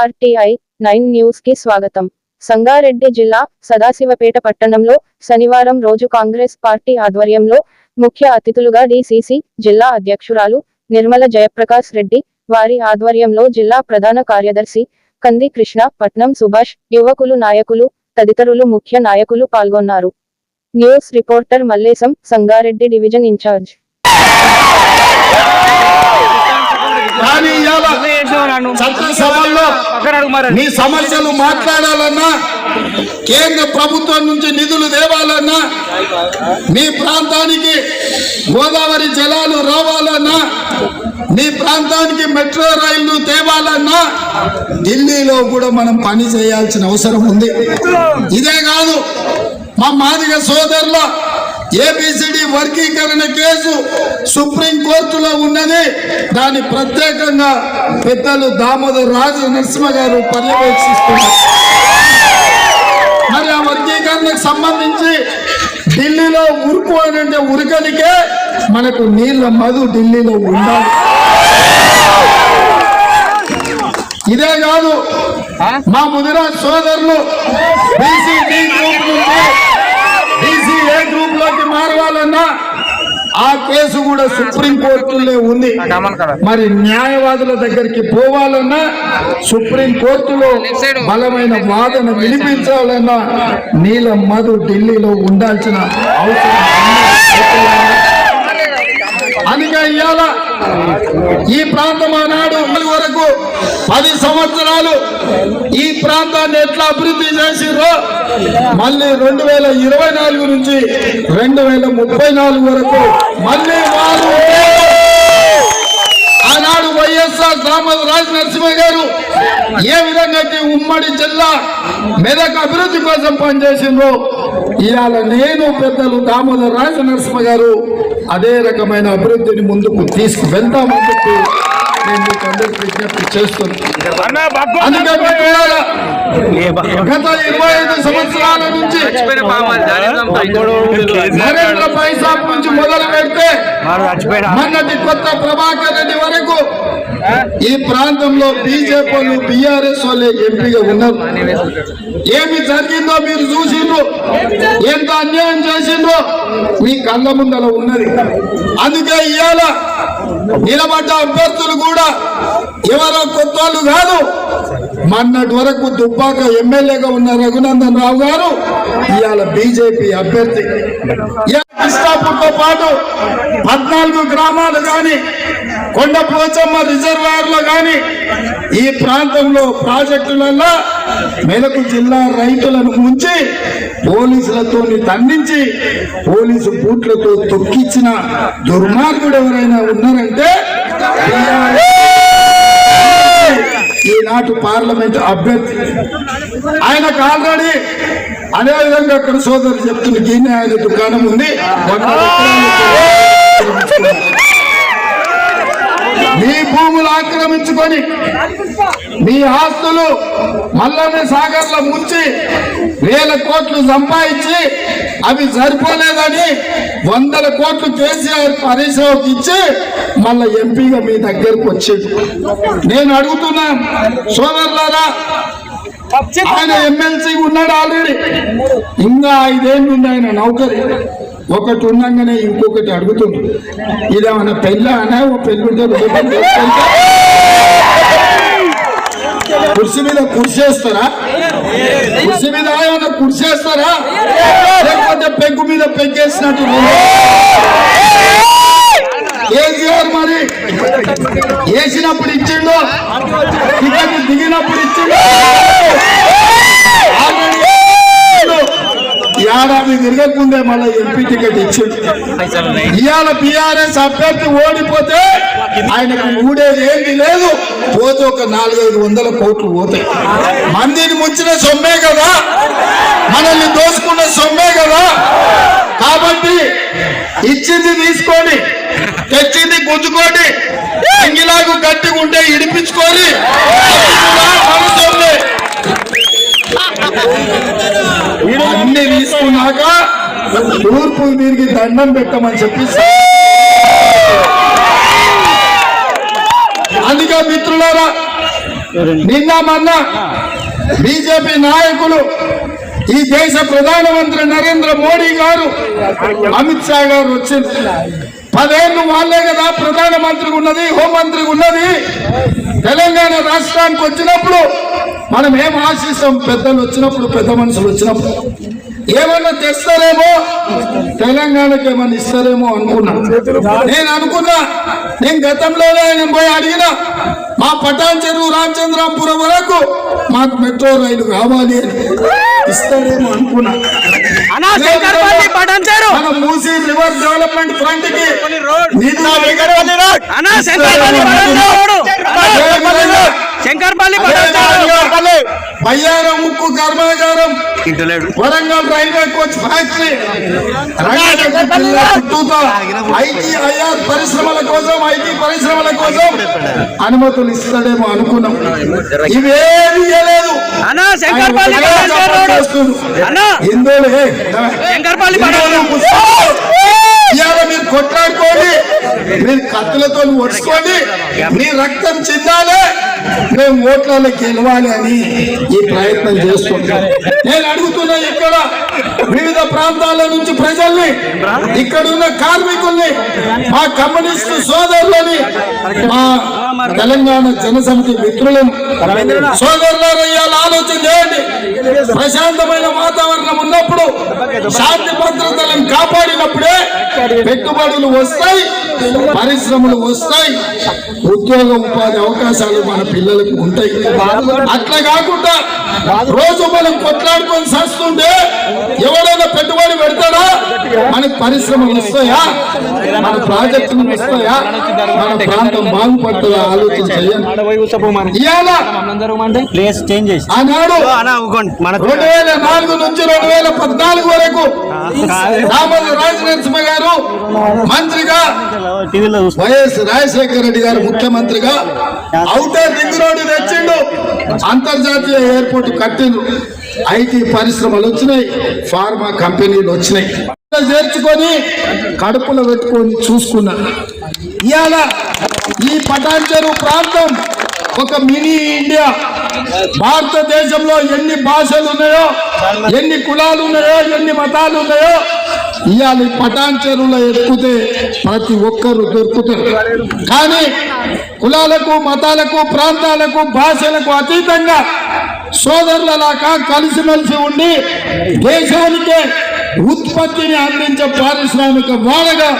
RTI 9 news కి స్వాగతం. సంగారెడ్డి జిల్లా సదాశివపేట పట్టణంలో శనివారం రోజు కాంగ్రెస్ పార్టీ ఆధ్వర్యంలో ముఖ్య అతిథులుగా డీసీసీ జిల్లా అధ్యక్షురాలు నిర్మల జయప్రకాష్ రెడ్డి వారి ఆధ్వర్యంలో జిల్లా ప్రధాన కార్యదర్శి కంది కృష్ణ, పట్నం సుభాష్, యువకులు నాయకులు తదితరులు ముఖ్య నాయకులు పాల్గొన్నారు. News reporter Mallesham, Sangareddy division incharge. చట్టసభల్లో మీ సమస్యలు మాట్లాడాలన్నా, కేంద్ర ప్రభుత్వం నుంచి నిధులు తేవాలన్నా, మీ ప్రాంతానికి గోదావరి జలాలు రావాలన్నా, మీ ప్రాంతానికి మెట్రో రైళ్లు తేవాలన్నా ఢిల్లీలో కూడా మనం పని చేయాల్సిన అవసరం ఉంది. ఇదే కాదు, మా మాదిగ సోదరుల ఏబిసిడి వర్గీకరణ కేసు సుప్రీం కోర్టులో ఉన్నది. దాన్ని ప్రత్యేకంగా పెద్దలు దామోదర్ రాజు నరసింహ గారు పర్యవేక్షిస్తున్నారు. మరి ఆ వర్గీకరణకు సంబంధించి ఢిల్లీలో ఉరుకు అంటే ఉరకనికే మనకు నీళ్ళ మధు ఢిల్లీలో ఉండాలి. ఇదే కాదు, మా ముదిరాజ్ సోదరులు బీసీ డి గ్రూప్ నుంచి బీసీ ఏ గ్రూప్ లోకి మారవాలన్నా ఆ కేసు కూడా సుప్రీం కోర్టులో ఉంది. మరి న్యాయవాదుల దగ్గరికి పోవాలన్నా, సుప్రీం కోర్టులో బలమైన వాదన వినిపించాలన్నా నీల మధు ఢిల్లీలో ఉండాల్సిన అవసరం. అందుకే ఇవాళ ఈ ప్రాంతం ఆనాడు వరకు 10 సంవత్సరాలు ఈ ప్రాంతాన్ని ఎట్లా అభివృద్ధి చేసిరో మళ్ళీ 2024 నుంచి 2034 వరకు మళ్ళీ వారు ఆనాడు వైఎస్ఆర్ దామోదర్ రాజు నరసింహ గారు ఏ విధంగా ఉమ్మడి జిల్లా మెదక్ అభివృద్ధి కోసం పనిచేసిండ్రో ఇవాళ నేను పెద్దలు దామోదర్ రాజు నరసింహ గారు అదే రకమైన అభివృద్ధిని ముందుకు తీసుకువెళ్తామని చెప్పి నేను మీకు అందరికి విజ్ఞప్తి చేస్తున్నాను. అందుకే గత 25 సంవత్సరాల నుంచి నరేంద్ర పైసాబ్ నుంచి మొదలు పెడితే మొన్నటి కొత్త ప్రభాకర్ రెడ్డి వరకు ఈ ప్రాంతంలో బీజేపీ బీఆర్ఎస్ వాళ్ళే ఎంపీగా ఉన్నారు. ఏమి జరిగిందో మీరు చూసిండ్రు, ఎంత అన్యాయం చేసిండ్రో మీ కళ్ళ ముందర ఉన్నది. అందుకే ఇవాళ నిలబడ్డ అభ్యర్థులు కూడా ఎవరో కొత్త వాళ్ళు కాదు. మొన్నటి వరకు దుబ్బాక ఎమ్మెల్యేగా ఉన్న రఘునందన్ రావు గారు ఇవాళ బీజేపీ అభ్యర్థి. ఇష్టాపూర్తో పాటు 14 గ్రామాలు కానీ, కొండపోచమ్మ రిజర్వాయర్లో కానీ ఈ ప్రాంతంలో ప్రాజెక్టులలో మెదక్ జిల్లా రైతులను ముంచి పోలీసులతో తండించి పోలీసు బూట్లతో తొక్కించిన దుర్మార్గుడు ఎవరైనా ఉన్నారంటే ఈనాటి పార్లమెంట్ అభ్యర్థి. ఆయనకు ఆల్రెడీ అదేవిధంగా అక్కడ సోదరులు చెప్తున్న గిన్నె ఆయన దుకాణం ఉంది. మీ భూములు ఆక్రమించుకొని మీ ఆస్తులు మల్లన్న సాగర్లో ముంచి 1000 కోట్లు సంపాదించి అవి సరిపోలేదని 100 కోట్లు కేసీఆర్ పరిశ్రమకి ఇచ్చి మళ్ళా ఎంపీగా మీ దగ్గరకు వచ్చేది. నేను అడుగుతున్నా సోదరులారా, ఆయన ఎమ్మెల్సీ ఉన్నాడు ఆల్రెడీ, ఇంకా 5 ఏళ్ళు ఉంది ఆయన నౌకరి. ఒకటి ఉండగానే ఇంకొకటి అడుగుతుంది. ఇదేమన్నా పెళ్ళి అనే ఓ పెళ్ళి కుర్చీ మీద కుర్చేస్తారా? కుర్చీ మీద ఏమన్నా కుర్చేస్తారా? లేకపోతే పెగ్గు మీద పెగ్గేసినట్టు కేసీఆర్ మరి వేసినప్పుడు ఇచ్చిండు, టికెట్ దిగినప్పుడు ఇచ్చిండు. ఏడాది తిరగకుందే మళ్ళీ ఎంపీ టికెట్ ఇచ్చిండు. ఇవాళ బీఆర్ఎస్ అభ్యర్థి ఓడిపోతే ఆయనకు ఊడేది ఏంటి లేదు, పోతే ఒక 400-500 కోట్లు పోతాయి. మందిని ముంచిన సొమ్మే కదా, మనల్ని దోసుకున్న సొమ్మే కదా. కాబట్టి ఇచ్చింది తీసుకొని, తెచ్చింది గుంజుకొని, అంగిలాగు గట్టిగా ఉంటే ఇడిపించుకొని అన్ని తీసుకున్నాక తూర్పు తిరిగి దండం పెట్టమని చెప్పి అందుకే మిత్రులారా నిన్న మొన్న బీజేపీ నాయకులు ఈ దేశ ప్రధానమంత్రి నరేంద్ర మోడీ గారు అమిత్ షా గారు వచ్చింది 10 ఏళ్ళు వాళ్ళే కదా ప్రధానమంత్రికి ఉన్నది హోంమంత్రికి ఉన్నది తెలంగాణ రాష్ట్రానికి వచ్చినప్పుడు మనం ఏం ఆశిస్తాం పెద్దలు వచ్చినప్పుడు పెద్ద మనుషులు వచ్చినప్పుడు ఏమన్నా తెస్తారేమో తెలంగాణకి ఏమన్నా ఇస్తారేమో అనుకున్నా నేను గతంలోనే ఆయన పోయి అడిగిన మా పటాన్ చెరువు రామచంద్రాపురం వరకు మాకు మెట్రో రైలు కావాలి అని ఇస్తారేమో అనుకున్నా మన మూసీ రివర్ డెవలప్మెంట్ ఫ్రంట్ కి బయ్యారం ఉక్కు కర్మాగారం Warangal railway coach factory IT పరిశ్రమల కోసం అనుమతులు ఇస్తాడేమో అనుకున్నాం ఇవేమీ లేదు ఇవాళ మీరు కొట్లాడుకోండి మీరు కత్తులతో ఒడుచుకోండి మీ రక్తం చిందాలి మేము ఓట్లలో గెలవాలి అని ఈ ప్రయత్నం చేస్తుంటాం నేను అడుగుతున్నా ఇక్కడ వివిధ ప్రాంతాల నుంచి ప్రజల్ని ఇక్కడ ఉన్న కార్మికుల్ని మా కమ్యూనిస్టు సోదరులని మా తెలంగాణ జనసమితి మిత్రులను సోదరులారా ఇవాళ ఆలోచన చేయండి ప్రశాంతమైన వాతావరణం ఉన్నప్పుడు శాంతి భద్రతలను కాపాడినప్పుడే పెట్టుబడులు వస్తాయి పరిశ్రమలు వస్తాయి ఉద్యోగ ఉపాధి అవకాశాలు మన పిల్లలకు ఉంటాయి అట్లా కాకుండా రోజు మనం కొట్లాడుకొని చేస్తుంటే ఎవరైనా పెట్టుబడి పెడతాడా మనకు పరిశ్రమలు వస్తాయా మన ప్రాజెక్టులు వస్తాయా మన ప్రాంతం బాగుపడుతుందా ఆలోచన చేయండి ఆనాడు 2004 నుంచి 2014 వరకు దామోదర రాజనరసింహ గారు మంత్రిగా వైఎస్ రాజశేఖర రెడ్డి గారు ముఖ్యమంత్రిగా ఔటర్ రింగ్ రోడ్డు తెచ్చిండు అంతర్జాతీయ ఎయిర్పోర్ట్ కట్టిండు ఐటీ పరిశ్రమలు వచ్చినాయి ఫార్మా కంపెనీలు వచ్చినాయి చేర్చుకొని కడుపులో పెట్టుకొని చూసుకున్నా ఇవాళ ఈ పటాన్ చెరువు ప్రాంతం ఒక మినీ ఇండియా భారతదేశంలో ఎన్ని భాషలు ఉన్నాయో ఎన్ని కులాలు ఉన్నాయో ఎన్ని మతాలు ఉన్నాయో ఇవాళ పటాన్ చెరువులో ఎక్కుతే ప్రతి ఒక్కరు దొరుకుతారు కానీ కులాలకు మతాలకు ప్రాంతాలకు భాషలకు అతీతంగా సోదరులలాగా కలిసిమెలిసి ఉండి దేశానికే ఉత్పత్తిని అందించే పారిశ్రామిక వాడగా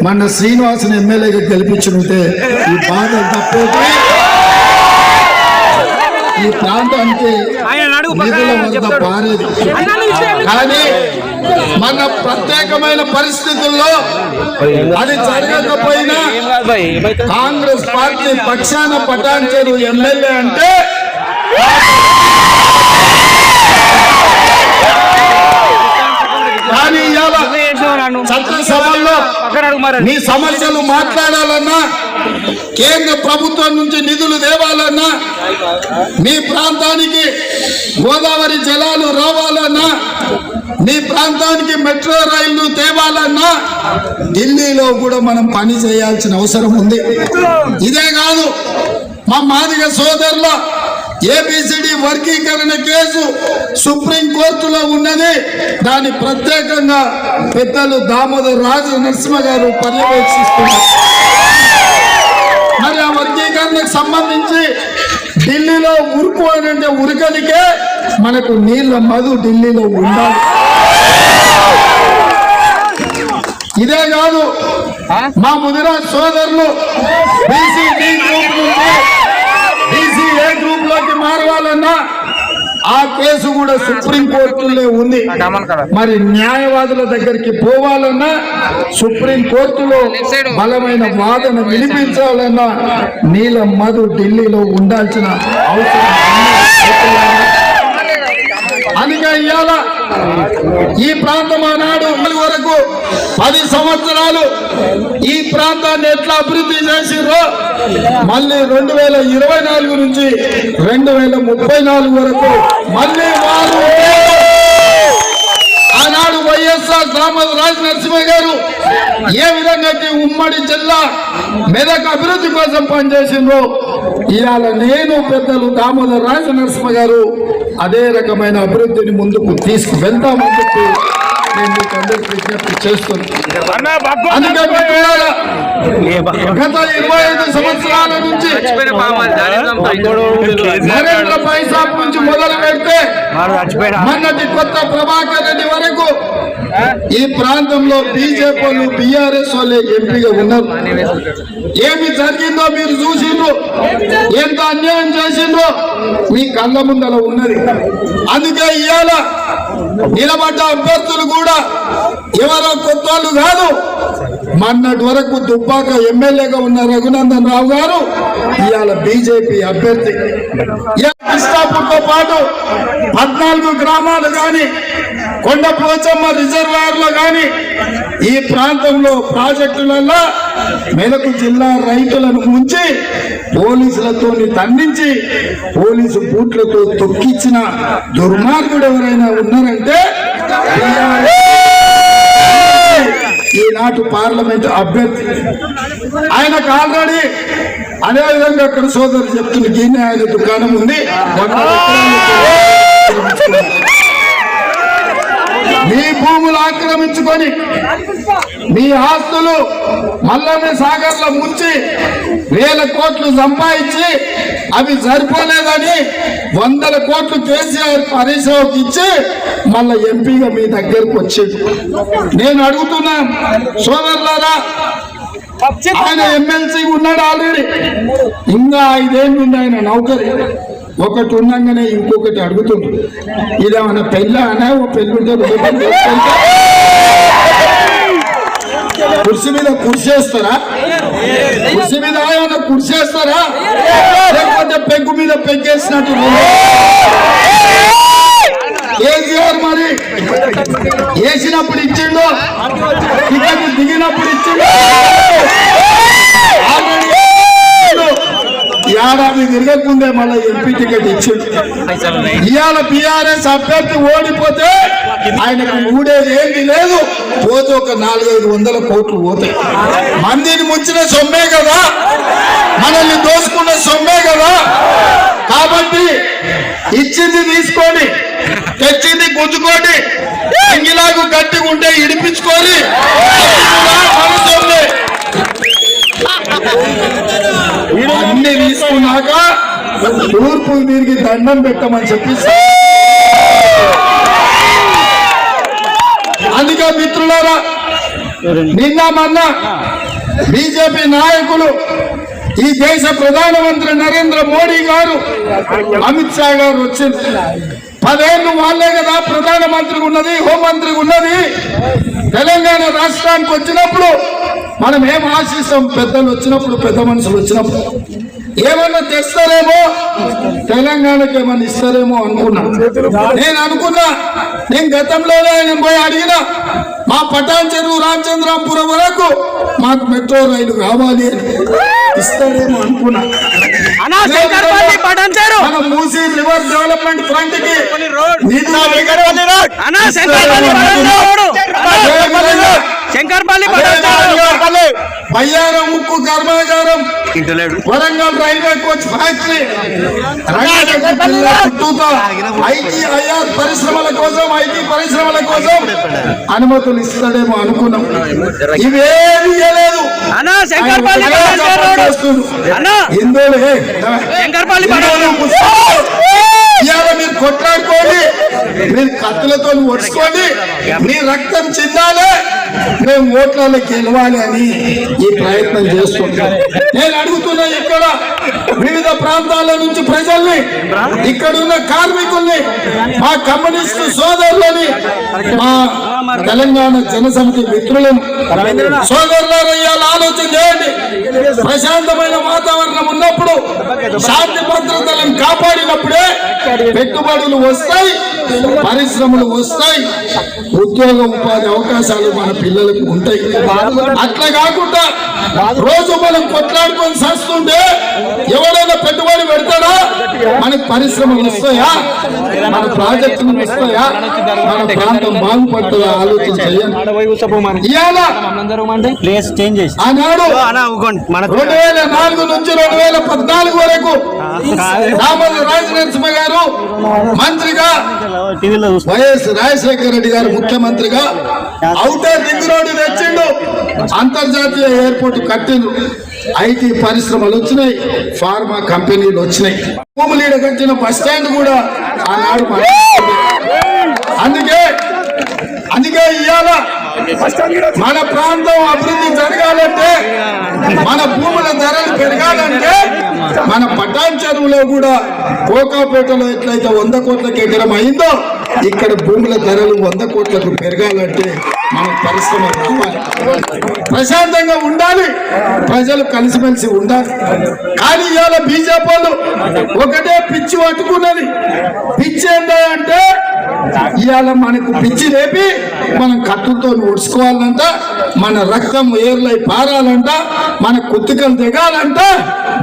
మన శ్రీనివాసుని ఎమ్మెల్యేగా గెలిపించుంటే ఈ బాధలు తప్పేది ఈ ప్రాంతానికి నిధుల వద్ద పారేది కానీ మన ప్రత్యేకమైన పరిస్థితుల్లో అది జరగకపోయినా కాంగ్రెస్ పార్టీ పక్షాన పటాన్ చెరువు ఎమ్మెల్యే అంటే కానీ చట్టసభల్లో మీ సమస్యలు మాట్లాడాలన్నా కేంద్ర ప్రభుత్వం నుంచి నిధులు తేవాలన్నా మీ ప్రాంతానికి గోదావరి జలాలు రావాలన్నా మీ ప్రాంతానికి మెట్రో రైళ్లు తేవాలన్నా ఢిల్లీలో కూడా మనం పని చేయాల్సిన అవసరం ఉంది ఇదే కాదు మా మాదిగ సోదరుల ఏబిసిడి వర్గీకరణ కేసు సుప్రీం కోర్టులో ఉన్నది దాన్ని ప్రత్యేకంగా పెద్దలు దామోదర రాజనరసింహ గారు పర్యవేక్షిస్తున్నారు మరి ఆ వర్గీకరణకు సంబంధించి ఢిల్లీలో ఉరుకు అని అంటే ఉరకనికే మనకు నీళ్ళ మధు ఢిల్లీలో ఉండాలి ఇదే కాదు మా ముదిరాజ్ సోదరులు బీసీ డి గ్రూప్ నుంచి బీసీ ఏ గ్రూప్ లోకి మారవాలన్నా ఆ కేసు కూడా సుప్రీం కోర్టులో ఉంది మరి న్యాయవాదుల దగ్గరికి పోవాలన్నా సుప్రీం కోర్టులో బలమైన వాదన వినిపించాలన్నా నీల మధు ఢిల్లీలో ఉండాల్సిన అవసరం అందుకే ఇవాళ ఈ ప్రాంతం ఆనాడు వరకు 10 సంవత్సరాలు ఈ ప్రాంతాన్ని ఎట్లా అభివృద్ధి చేసిర్రో మళ్ళీ 2024 నుంచి 2034 వరకు మళ్ళీ వారు ఆనాడు వైఎస్ వైఎస్ఆర్ రాజ్ నరసింహ గారు ఏ విధంగా అయితే ఉమ్మడి జిల్లా మెదక్ అభివృద్ధి కోసం పనిచేసిండ్రో ఇవాళ నేను పెద్దలు దామోదర్ రాజ నరసింహ గారు అదే రకమైన అభివృద్ధిని ముందుకు తీసుకువెళ్తామని చెప్పి నేను మీకు అందరికీ విజ్ఞప్తి చేస్తున్నాను. అందుకే మిత్రులారా, గత 25 సంవత్సరాల నుంచి నరేంద్ర పైసాబ్ నుంచి మొదలు పెడితే మొన్నటి కొత్త ప్రభాకర్ రెడ్డి వరకు ఈ ప్రాంతంలో బీజేపీ వాళ్ళు బీఆర్ఎస్ వాళ్ళే ఎంపీగా ఉన్నారు. ఏమి జరిగిందో మీరు చూసిండ్రు, ఎంత అన్యాయం చేసిండ్రో మీ కళ్ళ ముందల ఉన్నది. అందుకే ఇవాళ నిలబడ్డ అభ్యర్థులు కూడా ఎవరో కొత్త వాళ్ళు కాదు. మొన్నటి వరకు దుబ్బాక ఎమ్మెల్యేగా ఉన్న రఘునందన్ రావు గారు ఇవాళ బీజేపీ అభ్యర్థి. కృష్ణాపూర్తో పాటు 14 గ్రామాలు కానీ, కొండపోచమ్మ రిజర్వాయర్ లో కానీ, ఈ ప్రాంతంలో ప్రాజెక్టులలో మెదక్ జిల్లా రైతులను ముంచి పోలీసులతో తండించి పోలీసు బూట్లతో తొక్కించిన దుర్మార్గుడు ఎవరైనా ఉన్నారంటే ఈనాటి పార్లమెంట్ అభ్యర్థి. ఆయనకు ఆల్రెడీ అదేవిధంగా అక్కడ సోదరు చెప్తున్న గిన్నె ఆయన దుకాణం ఉంది. మీ భూములు ఆక్రమించుకొని మీ ఆస్తులు మల్లన్న సాగర్లో ముంచి 1000 కోట్లు సంపాదించి అవి సరిపోలేదని 100 కోట్లు కేసీఆర్ హరీశ్రావుకి ఇచ్చి మళ్ళా ఎంపీగా మీ దగ్గరకు వచ్చేది. నేను అడుగుతున్నా సోదరులారా, ఆయన ఎమ్మెల్సీ ఉన్నాడు ఆల్రెడీ, ఇంకా 5 ఏళ్ళు ఉంది ఆయన నౌకరి. ఒకటి ఉండగానే ఇంకొకటి అడుగుతుంది. ఇదేమన్నా పెళ్ళి అనే ఓ పెళ్ళి ఉంటే కుర్చీ మీద కుర్చేస్తారా? కుర్చీ మీద ఏమన్నా కుర్చేస్తారా? లేకపోతే పెగ్గు మీద పెగ్గేసినట్టు కేసీఆర్ మరి వేసినప్పుడు ఇచ్చిండు, టికెట్ దిగినప్పుడు ఇచ్చిండు. ఏడాది తిరగకుండే మళ్ళీ ఎంపీ టికెట్ ఇచ్చిండు. ఇవాళ బీఆర్ఎస్ అభ్యర్థి ఓడిపోతే ఆయనకు ఊడేది ఏంటి లేదు, పోతే ఒక 400-500 కోట్లు పోతాయి. మందిని ముంచిన సొమ్మే కదా, మనల్ని దోసుకున్న సొమ్మే కదా. కాబట్టి ఇచ్చింది తీసుకొని, తెచ్చింది గుంజుకొని, అంగిలాగు గట్టిగా ఉంటే ఇడిపించుకొని మన సొమ్మే అన్ని తీసుకున్నాక తూర్పు తిరిగి దండం పెట్టమని చెప్పి. అందుకే మిత్రులారా, నిన్న మొన్న బీజేపీ నాయకులు, ఈ దేశ ప్రధానమంత్రి నరేంద్ర మోడీ గారు, అమిత్ షా గారు వచ్చింది. 10 ఏళ్ళు వాళ్ళే కదా ప్రధానమంత్రికి ఉన్నది, హోంమంత్రికి ఉన్నది. తెలంగాణ రాష్ట్రానికి వచ్చినప్పుడు మనం ఏం ఆశిస్తాం? పెద్దలు వచ్చినప్పుడు, పెద్ద మనుషులు వచ్చినప్పుడు ఏమన్నా తెస్తారేమో, తెలంగాణకి ఏమన్నా ఇస్తారేమో అనుకున్నా. నేను అనుకున్నా, నేను గతంలోనే ఆయన పోయి అడిగిన, మా పటాన్ చెరువు రామచంద్రాపురం వరకు మాకు మెట్రో రైలు కావాలి అని. ఇస్తారేమో అనుకున్నా. మన మూసీ రివర్ డెవలప్మెంట్ ఫ్రంట్ కి బయ్యారం ఉక్కు కర్మాగారం, Warangal railway coach factory, IT పరిశ్రమల కోసం అనుమతులు ఇస్తాడేమో అనుకున్నాం. ఇవేమి లేదు. ఇవాళ మీరు కొట్లాడుకోండి, మీరు కత్తులతో ఒడుచుకోండి, మీ రక్తం చిందాలి, మేము ఓట్లలో గెలవాలి అని ఈ ప్రయత్నం చేస్తుంటాం. నేను అడుగుతున్నా, ఇక్కడ వివిధ ప్రాంతాల నుంచి ప్రజల్ని, ఇక్కడున్న కార్మికుల్ని, మా కమ్యూనిస్టు సోదరులని, మా తెలంగాణ జనసమితి మిత్రులను, సోదరులారా, ఇవాళ ఆలోచన చేయండి. ప్రశాంతమైన వాతావరణం ఉన్నప్పుడు, శాంతి భద్రతలను కాపాడినప్పుడే పెట్టుబడులు వస్తాయి, పరిశ్రమలు వస్తాయి, ఉద్యోగ ఉపాధి అవకాశాలు మన పిల్లలకు ఉంటాయి. అట్లా కాకుండా రోజు మనం కొట్లాడుకొని చేస్తుంటే ఎవరైనా పెట్టుబడి పెడతాడా? మనకు పరిశ్రమలు వస్తాయా? మన ప్రాజెక్టులు వస్తాయా? మన ప్రాంతం బాగుపడుతుందా? ఆలోచన చేయండి. ఇవాళ ఆనాడు 2004 నుంచి 2014 వరకు దామోదర రాజనరసింహ గారు మంత్రిగా, వైఎస్ రాజశేఖర రెడ్డి గారు ముఖ్యమంత్రిగా ఔటర్ రింగ్ రోడ్డు తెచ్చిండు, అంతర్జాతీయ ఎయిర్పోర్ట్ కట్టిండు, ఐటీ పరిశ్రమలు వచ్చినాయి, ఫార్మా కంపెనీలు వచ్చినాయి, భూములీడ కట్టిన బస్ స్టాండ్ కూడా ఆనాడు అందుకే ఇవాళ మన ప్రాంతం అభివృద్ధి జరగాలంటే, మన భూముల ధరలు పెరగాలంటే, మన పటాన్ చెరువులో కూడా కోకాపేటలో ఎట్లయితే 100 కోట్లకు ఎకరం అయిందో ఇక్కడ భూముల ధరలు 100 కోట్లకు పెరగాలంటే మన పరిశ్రమ రావాలి, ప్రశాంతంగా ఉండాలి, ప్రజలు కలిసిమెలిసి ఉండాలి. కానీ ఇవాళ బీజేపీ వాళ్ళు ఒకటే పిచ్చి పట్టుకున్నది. పిచ్చి ఏంటంటే ఇవాళ మనకు పిచ్చి రేపి మనం కత్తులతో ఉడుచుకోవాలంట, మన రక్తం ఏర్లై పారాలంట, మన కుత్తికలు దిగాలంట,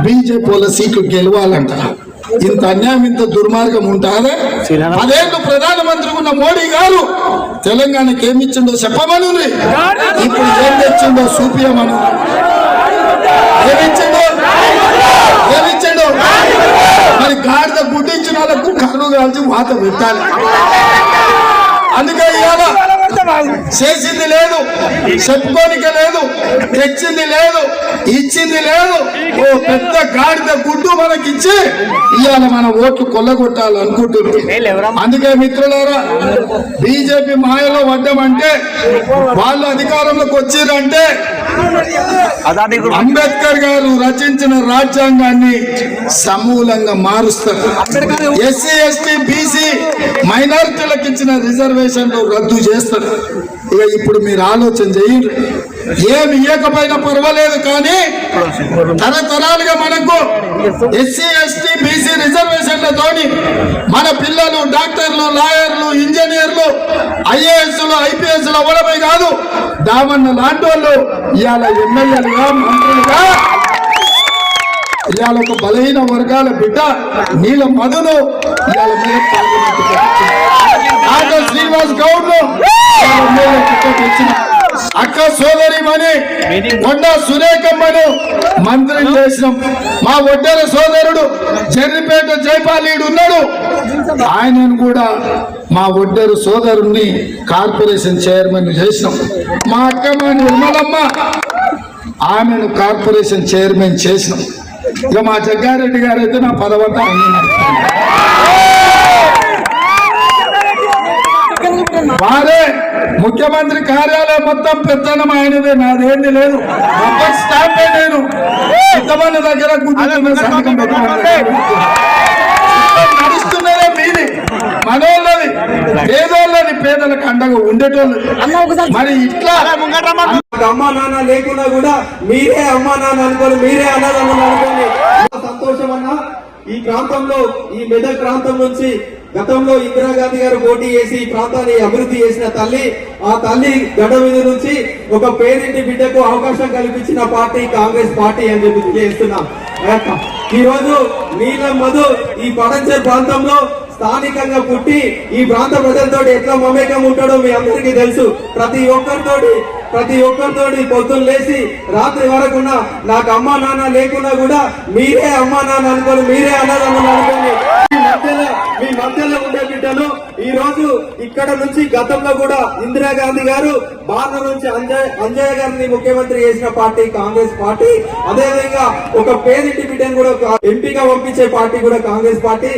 బీజేపీ వాళ్ళ సీట్లు గెలవాలంట. ఇంత అన్యాయం, ఇంత దుర్మార్గం ఉంటారే? 10 ఏళ్ళు ప్రధానమంత్రి ఉన్న మోడీ గారు తెలంగాణకి ఏమిచ్చిండో చెప్పమను, ఇప్పుడు ఏం తెచ్చిండో చూపియమను. ఏమిచ్చిండో మరి గాడిద గుడ్డించిన వాళ్ళకు కన్ను కాల్చి వాత పెట్టాలి. అందుకే ఇవాళ చేసింది లేదు, చెప్పుకోనిక లేదు, తెచ్చింది లేదు, ఇచ్చింది లేదు. ఓ పెద్ద గాడిద గుడ్డు మనకిచ్చి ఇవాళ మన ఓట్లు కొల్లగొట్టాలనుకుంటున్నారు. అందుకే మిత్రులారా, బీజేపీ మాయలో పడ్డామంటే, వాళ్ళు అధికారంలోకి వచ్చిరంటే అంబేద్కర్ గారు రచించిన రాజ్యాంగాన్ని సమూలంగా మారుస్తారు. ఎస్సీ ఎస్టీ బీసీ మైనారిటీలకు ఇచ్చిన రిజర్వేషన్లు రద్దు చేస్తారు. ఇక ఇప్పుడు మీరు ఆలోచన చేయండి, ఏమి ఇవ్వకపోయినా పర్వాలేదు, కానీ తరతరాలుగా మనకు ఎస్సీ ఎస్టీ బీసీ రిజర్వేషన్లతోని మన పిల్లలు డాక్టర్లు, లాయర్లు, ఇంజనీర్లు, ఐఏఎస్లు, ఐపీఎస్లు అవ్వడమే కాదు, దామన్న లాంటి వాళ్ళు ఇవాళ ఎమ్మెల్యేలుగా, మంత్రులుగా, ఇవాళ ఒక బలహీన వర్గాల బిడ్డ నీళ్ళ మధును ఇవాళ శ్రీనివాస్ గౌడ్ అక్క సోదరి మని కొండా సురేఖమ్మను మంత్రిని చేసినాం. మా ఒడ్డెర సోదరుడు జర్రిపేట జైపాలీడు ఉన్నాడు, ఆయనను కూడా మా ఒడ్డెరు సోదరుణ్ణి కార్పొరేషన్ చైర్మన్ చేసినాం. మా అక్కమ్మ నిర్మలమ్మ, ఆమెను కార్పొరేషన్ చైర్మన్ చేసినాం. ఇక మా జగ్గారెడ్డి గారు అయితే నా పదవంతా వారే ముఖ్యమంత్రి కార్యాలయం మొత్తం పెత్తనం ఆయనదే, నాదేంది లేదు. స్టాంపే నేను ఇంతమంది దగ్గర నడుస్తున్నదే మీది, మనోళ్ళది, పేదోళ్ళది, పేదలకు అండగా ఉండేటోళ్ళది. మరి ఇట్లా అమ్మా నాన్న లేకున్నా కూడా మీరే అమ్మా నాన్న అనుకోని, మీరే అన్నదమ్ములు అనుకోని సంతోషం అన్న. ఈ ప్రాంతంలో, ఈ మెదక్ ప్రాంతం నుంచి గతంలో ఇందిరాగాంధీ గారు పోటీ చేసి ఈ ప్రాంతాన్ని అభివృద్ధి చేసిన తల్లి, ఆ తల్లి గడ్డ మీద నుంచి ఒక పేరింటి బిడ్డకు అవకాశం కల్పించిన పార్టీ కాంగ్రెస్ పార్టీ అని చెప్పి చేస్తున్నాం. ఈ రోజు నీలం మధు ఈ పడంచర్ ప్రాంతంలో స్థానికంగా పుట్టి ఈ ప్రాంత ప్రజలతో ఎట్లా మమేకం ఉంటాడో మీ అందరికీ తెలుసు. ప్రతి ఒక్కరితోటి పొద్దున్న లేచి రాత్రి వరకు నాకు అమ్మా నాన్న లేకున్నా కూడా మీరే అమ్మా నాన్న అనుకోని, మీరే అన్నదమ్ములు అనుకోని మీ మధ్యలో ఉండే బిడ్డలు ఈ రోజు ఇక్కడ నుంచి గతంలో కూడా ఇందిరాగాంధీ గారు బార్ల నుంచి అంజయ్య గారిని ముఖ్యమంత్రి చేసిన పార్టీ కాంగ్రెస్ పార్టీ. అదేవిధంగా ఒక పేరింటి బిడ్డను కూడా ఎంపీగా పంపించే పార్టీ కూడా కాంగ్రెస్ పార్టీ.